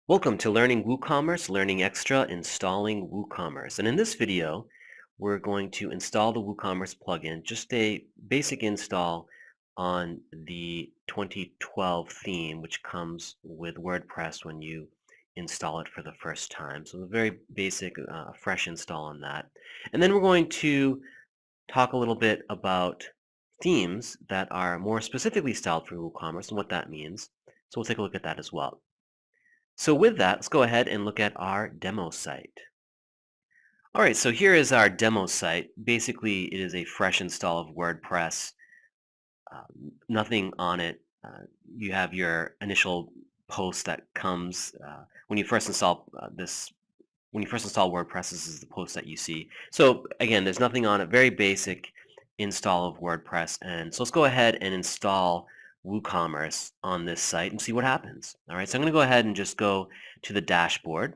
Welcome to Learning WooCommerce, Learning Extra, Installing WooCommerce. And in this video, we're going to install the WooCommerce plugin, just a basic install on the 2012 theme, which comes with WordPress when you install it for the first time. So a very basic, fresh install on that. And then we're going to talk a little bit about themes that are more specifically styled for WooCommerce and what that means. So we'll take a look at that as well. So with that, let's go ahead and look at our demo site. All right, so here is our demo site. Basically, it is a fresh install of WordPress, nothing on it. You have your initial post that comes when you first install when you first install WordPress, this is the post that you see. So again, there's nothing on it, very basic install of WordPress. And so let's go ahead and install WooCommerce on this site and see what happens. All right, so I'm going to go ahead and just go to the dashboard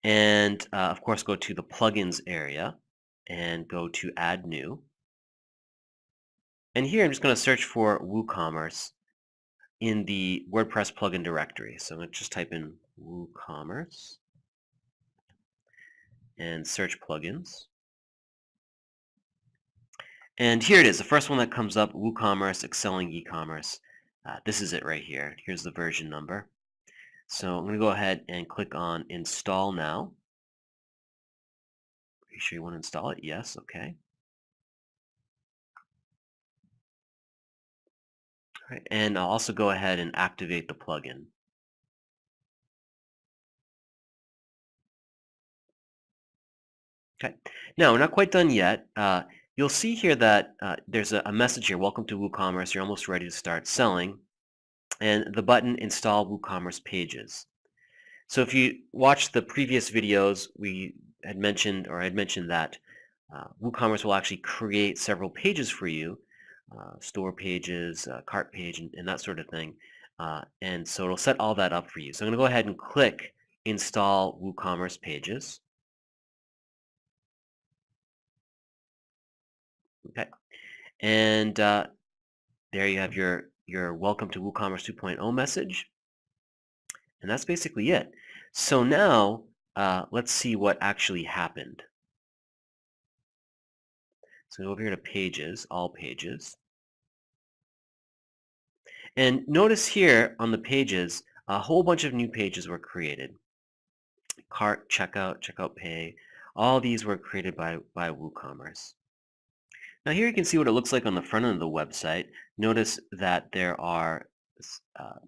and of course go to the plugins area and go to add new. And here I'm just going to search for WooCommerce in the WordPress plugin directory. So I'm going to just type in WooCommerce and search plugins. And here it is, the first one that comes up, WooCommerce, Excelling eCommerce. This is it right here. Here's the version number. So I'm going to go ahead and click on Install Now. Are you sure you want to install it? Yes, okay. All right, and I'll also go ahead and activate the plugin. Okay. Now, we're not quite done yet. You'll see here that there's a message here, welcome to WooCommerce, you're almost ready to start selling, and the button install WooCommerce pages. So if you watched the previous videos, we had mentioned, or I had mentioned that WooCommerce will actually create several pages for you, store pages, cart page, and that sort of thing. And so it'll set all that up for you. So I'm going to go ahead and click Install WooCommerce Pages. Okay. And there you have your Welcome to WooCommerce 2.0 message. And that's basically it. So now let's see what actually happened. So go over here to Pages, All Pages. And notice here on the pages, a whole bunch of new pages were created. Cart, checkout, checkout pay, all these were created by WooCommerce. Now here you can see what it looks like on the front end of the website. Notice that there are uh,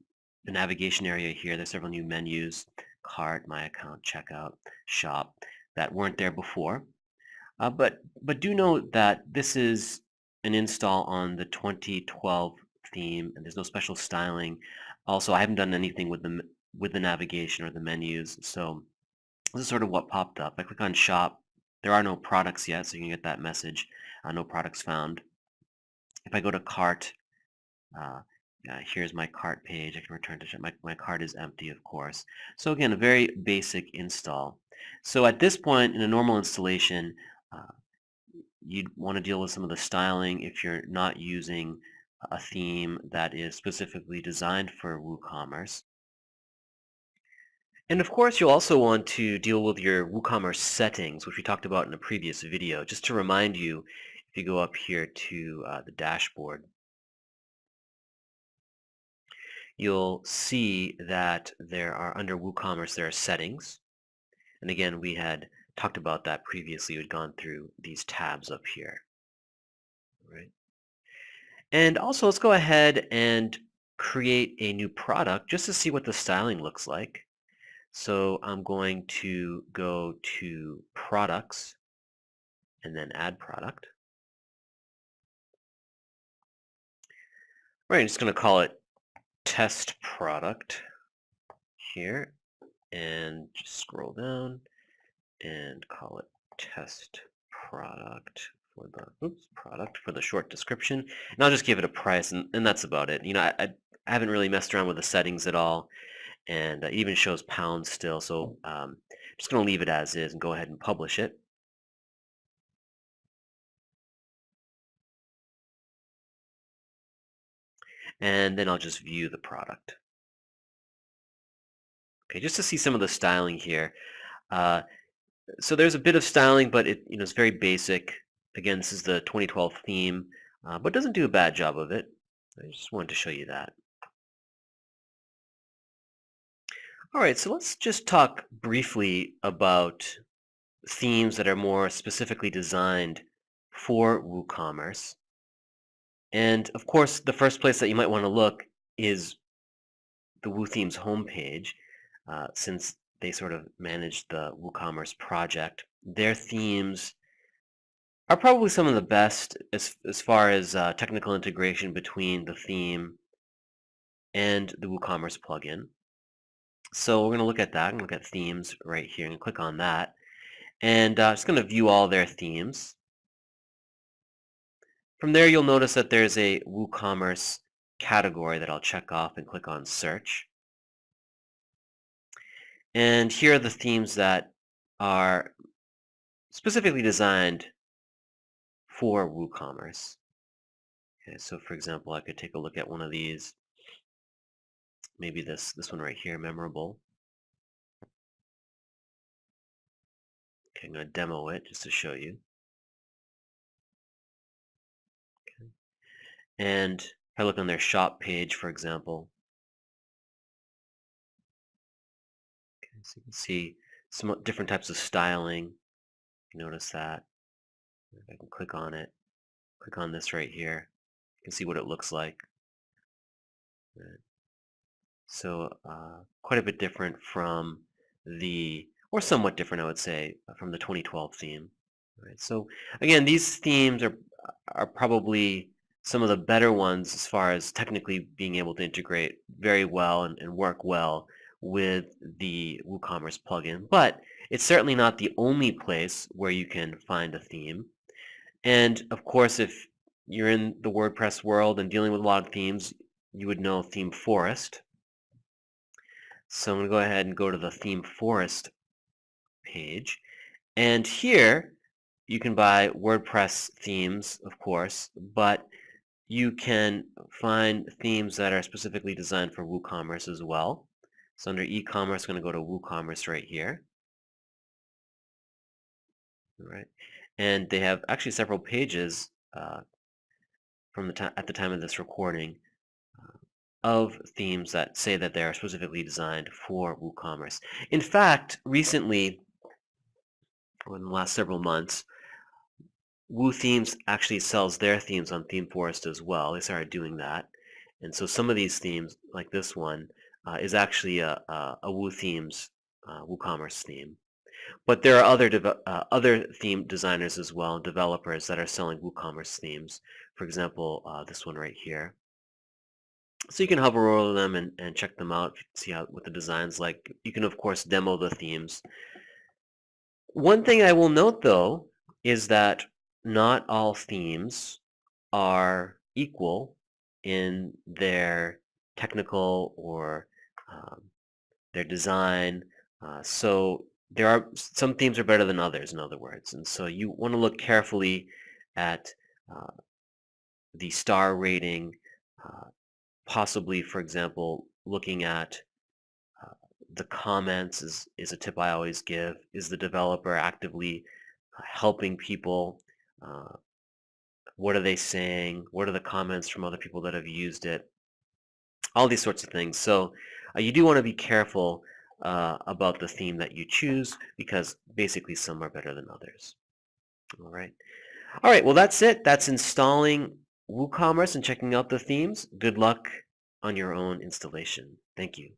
the navigation area here. There's several new menus, cart, my account, checkout, shop, that weren't there before. But do note that this is an install on the 2012 theme, and there's no special styling. Also, I haven't done anything with the navigation or the menus, so this is sort of what popped up. I click on shop. There are no products yet, so you can get that message. No products found. If I go to cart, uh, here's my cart page. I can return to shop. My cart is empty, of course. So again, a very basic install. So at this point in a normal installation, uh, you'd want to deal with some of the styling if you're not using a theme that is specifically designed for WooCommerce. And of course, you'll also want to deal with your WooCommerce settings, which we talked about in a previous video. Just to remind you, if you go up here to the dashboard, you'll see that there are, under WooCommerce, there are settings. And again, we had talked about that previously. We'd gone through these tabs up here, right? And also, let's go ahead and create a new product just to see what the styling looks like. So I'm going to go to Products and then Add Product. Right, I'm just going to call it Test Product here and just scroll down and call it Test Product for the short description. And I'll just give it a price, and that's about it. You know, I haven't really messed around with the settings at all, and it even shows pounds still. So I'm just going to leave it as is and go ahead and publish it. And then I'll just view the product. Okay, just to see some of the styling here. Uh, so there's a bit of styling, but it's very basic. Again, this is the 2012 theme, but doesn't do a bad job of it. I just wanted to show you that. All right, so let's just talk briefly about themes that are more specifically designed for WooCommerce. And of course, the first place that you might want to look is the WooThemes homepage, since they sort of manage the WooCommerce project. Their themes are probably some of the best as far as technical integration between the theme and the WooCommerce plugin. So we're going to look at that and look at themes right here and click on that. And just going to view all their themes. From there, you'll notice that there's a WooCommerce category that I'll check off and click on Search. And here are the themes that are specifically designed for WooCommerce. Okay, so for example, I could take a look at one of these. Maybe this one right here, Memorable. Okay, I'm going to demo it just to show you. Okay. And if I look on their shop page, for example, okay, so you can see some different types of styling. Notice that. If I can click on it, click on this right here, you can see what it looks like. Right. So quite a bit different from or somewhat different, I would say, from the 2012 theme. Right. So again, these themes are probably some of the better ones as far as technically being able to integrate very well and work well with the WooCommerce plugin. But it's certainly not the only place where you can find a theme. And of course, if you're in the WordPress world and dealing with a lot of themes, you would know Theme Forest. So I'm going to go ahead and go to the Theme Forest page. And here you can buy WordPress themes, of course, but you can find themes that are specifically designed for WooCommerce as well. So under eCommerce, I'm going to go to WooCommerce right here. All right. And they have actually several pages at the time of this recording of themes that say that they are specifically designed for WooCommerce. In fact, recently, or in the last several months, WooThemes actually sells their themes on ThemeForest as well. They started doing that. And so some of these themes, like this one, is actually a WooThemes WooCommerce theme. But there are other theme designers as well, developers that are selling WooCommerce themes. For example, this one right here. So you can hover over them and check them out, see what the design's like. You can, of course, demo the themes. One thing I will note, though, is that not all themes are equal in their technical or their design. So there are some themes are better than others, in other words. And so you want to look carefully at the star rating, possibly, for example, looking at the comments is a tip I always give. Is the developer actively helping people? What are they saying? What are the comments from other people that have used it? All these sorts of things. So you do want to be careful about the theme that you choose because basically some are better than others. All right. All right. Well, that's it. That's installing WooCommerce and checking out the themes. Good luck on your own installation. Thank you.